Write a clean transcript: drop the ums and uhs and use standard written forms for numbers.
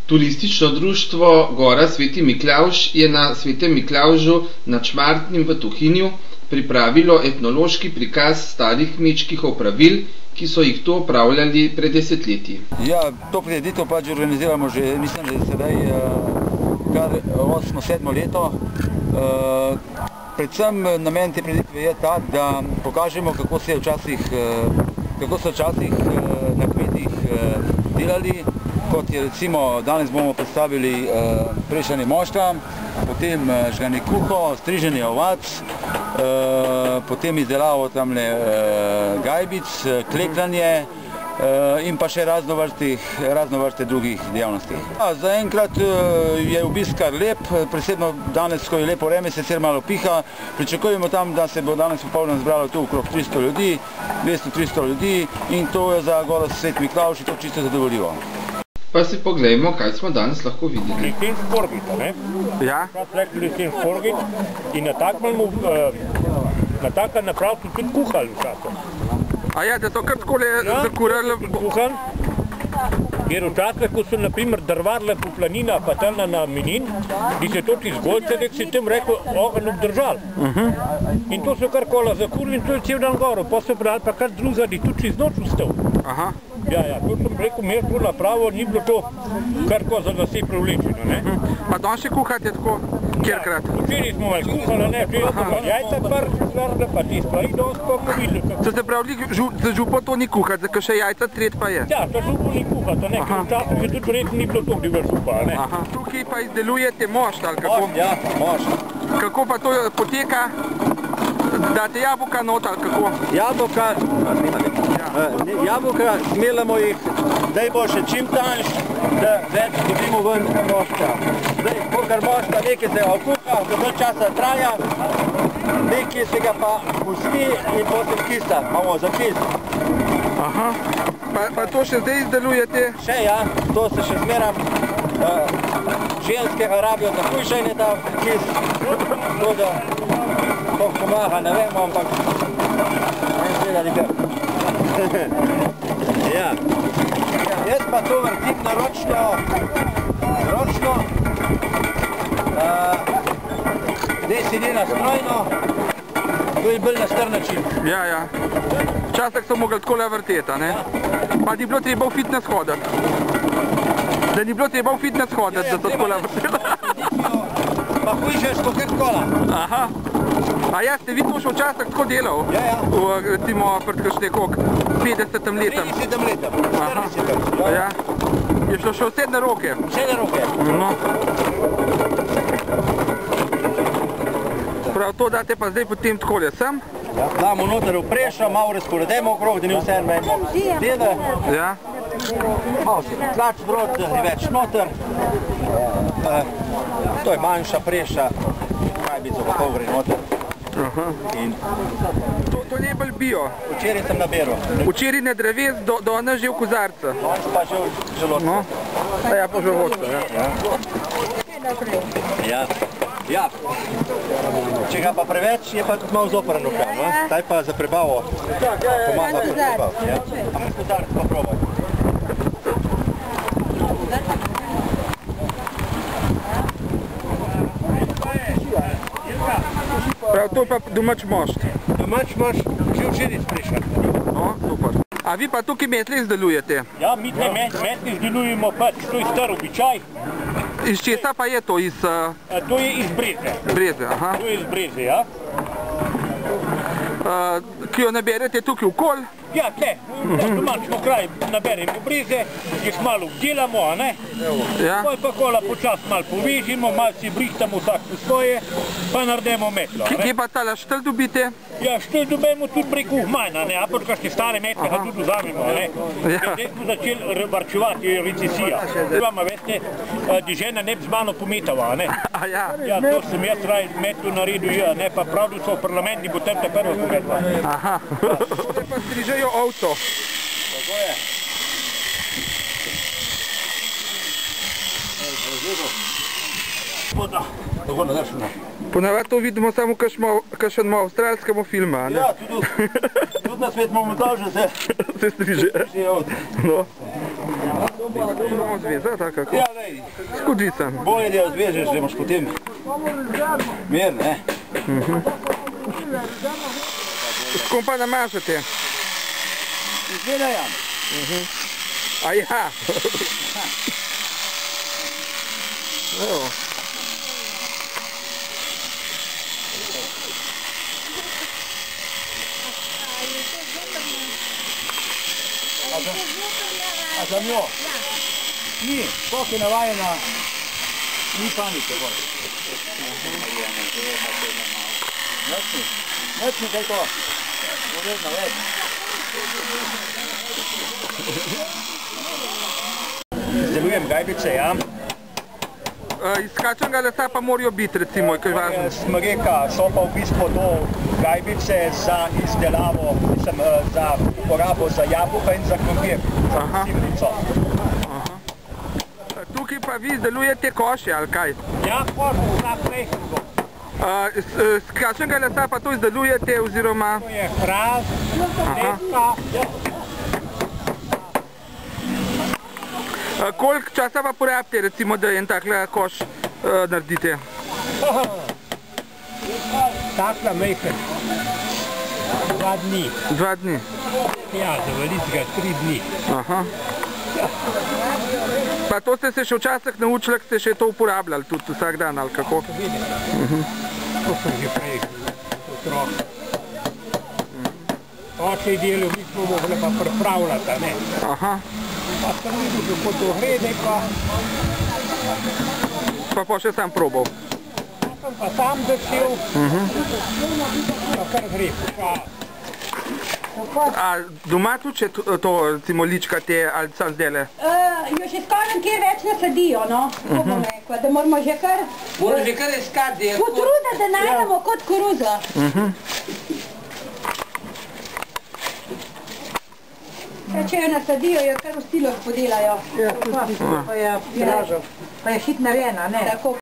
Turistično društvo Gora Sveti Miklavž je na Svetem Miklavžu nad Šmartnim v Tuhinju pripravilo etnološki prikaz starih kmečkih opravil, ki so jih to opravljali pred desetletji. Ja, to prireditev pač organiziramo že, mislim, da je sedaj kar 8-7 leto. Predvsem namen te prireditve je ta, da pokažemo, kako so včasih na kmetih delali, kot je recimo, danes bomo predstavili prešanje mošta, potem žganje kuho, striženje ovac, potem izdelavo tamle gajbic, klekljanje in pa še razno vrste drugih dejavnosti. Zaenkrat je obisk kar lep, presebno danes, ko je lepo vreme, se sicer malo piha. Pričakujemo tam, da se bo danes popoldan zbralo tu okrog 300 ljudi, 200-300 ljudi in to je za Goro Sveti Miklavž to čisto zadovoljivo. Pa si poglejmo, kaj smo danes lahko videli. Lesen šporgit, ne? Ja. Lesen šporgit in na taka napraviti tudi kuhali včasih. A ja, da to kar tako le zakurali? Kuhan, jer včasih, ko so naprimer drvarle po planina pa tam na minin, bi se to izgolce, da si tem rekel, ogenj obdržali. In to so kar kola zakurili in to je cel dan goro, pa so brali pa kar drugega, da tudi čez noč ustal. Aha. Ja, to sem rekel, imel to napravo, ni bilo to kar ko za lase privlečeno, ne? Pa danes še kuhate tako, kjerkrat? Včeraj smo malo kuhali, ne, včeraj smo malo jajca prstvarili, pa ti spravi danes pa bomo videli. So se pravi, za župo to ni kuhati, za še jajca tret pa je? Ja, za župo ni kuhati, ne, ker včasih je tudi verjetno ni bilo to divja župa, ne. Tukaj pa izdelujete mošt, ali kako? Ja, mošt. Kako pa to poteka? Date jabolka not, ali kako? Jabolka smelamo jih, da bo še čim tanjš, da več dobimo ven mošta. Zdaj, kokar mošta nekaj se okuha, da bolj časa traja, nekaj se ga pa pusti in potem kisa, imamo za kis. Aha, pa to še zdaj izdelujete? Še ja, to se še zmeram, ženske rabijo za hujšanje ta kis, to da to pomaga, ne vemo, ampak ne zgleda nikar. Ja. Jaz pa to vrtim na ročno, zdaj se dela strojno, to je bolj na star način. Ja, ja. Včasih so mogli takole vrteti, ne? Pa ni bilo treba v fitness hoditi. Da ni bilo treba v fitness hoditi, da to takole vrteti. Pa hujšaš po kar kola. Aha. A ja, ste vi to še včasih tako delal? Ja, ja. Recimo pred kakšne koliko? 50 letem? 37 letem, 40. Ja. Je šlo še vse na roke? Vse na roke. No. Prav, to date pa zdaj potem takole sem? Damo noter v prešo, malo razporedemo okrog, da ni vse meni dede. Ja. Malo se tlač brod, da ni več noter. To je manjša preša, kaj bi za pol gre noter. To ni bolj bio? Včeraj sem naberal. Včeraj na dreves, danes že v kozarca? Danes pa že v želodca. Ja, po želodca, ja. Ja. Če ga pa preveč, je pa tudi malo zoprano kaj, no? Taj pa za prebavo pomaga pri prebavu. Ampak kozarc pa probaj. Prav, to je pa domač mošt. Domač mošt, že včeraj sprišati. No, super. A vi pa tukaj metle izdelujete? Ja, mi te metle izdelujemo pač, to je star običaj. Iz česa pa je to? To je iz breze. Breze, aha. To je iz breze, ja. Ki jo naberete tukaj v kol? Ja, tle, v domačmo kraj naberemo breze, jih malo obdelamo, a ne? Ja. Poj pa kola počas malo povežimo, malo si brihtamo vsak po svoje, pa naredimo metlo, a ne? Kje pa tale štelj dobite? Ja, štelj dobimo tudi preko Uhmajna, ne? A pa kakšne stare metle ga tudi vzamemo, a ne? Zdaj smo začeli varčevati, je recesija. Vama, veste, da žena ne bi z mano pometala, a ne? Ja. Ja, to sem jaz raj metlo naredil, a ne? Pa pravdu so v parlamenti, bo tem te prvo pometla. Aha. Zdaj pa strižejo avto. Tako je. Ponavadi to vidimo samo kakšen avstralskemu filmu, a ne? Ja, tudi na svet momental že se striže. avto. No. Samo zveza, tako kako? Ja, lej. Skodžica. Bolje, da jo zvežeš, da imaš potem mir, ne? S kom pa namažete? Izgledajam. A ja. Evo. A za njo? Ni, koliko je navajena, ni panike. Nočni, kaj to? Uredno, več. Izdelujem gajbice, ja. Iz kačnega lesa pa morajo biti, recimo, kaj važno. Smreka so pa v bistvu to gajbice za izdelavo, mislim, za uporabo za jabolka in za krompir, za simnico. Tukaj pa vi izdelujete koše, ali kaj? Ja, koš, vsak prejšen bo. Z kačnega lesa pa to izdelujete, oziroma... To je hrast, lepka. Koliko časa pa porabite, recimo, da en takle koš naredite? Takla mejhen. 2 dni. 2 dni? Ja, zavaliti ga 3 dni. Aha. Pa to ste se še včasih naučili, ste še to uporabljali tudi vsak dan, ali kako? To sem že prej otrok. Oče je delal, mi smo mogli pa pripravljati, ne? Aha. Pa sem videl, že kot ohrede, Pa še sam probal. sem pa sam začel, pa kar gre počasi. A doma tudi še to, recimo, ličkate ali sam zdele? Jo še skoraj kje več ne sadijo, no, ko bom rekla, da moramo že kar... Moraš že kar iskati del. Potruda, da najdemo kot koruzo. Če jo nasadijo, jo kar v stiloh podelajo. Ja, tudi pa je dražo. Pa je hit narejena, ne? Tako.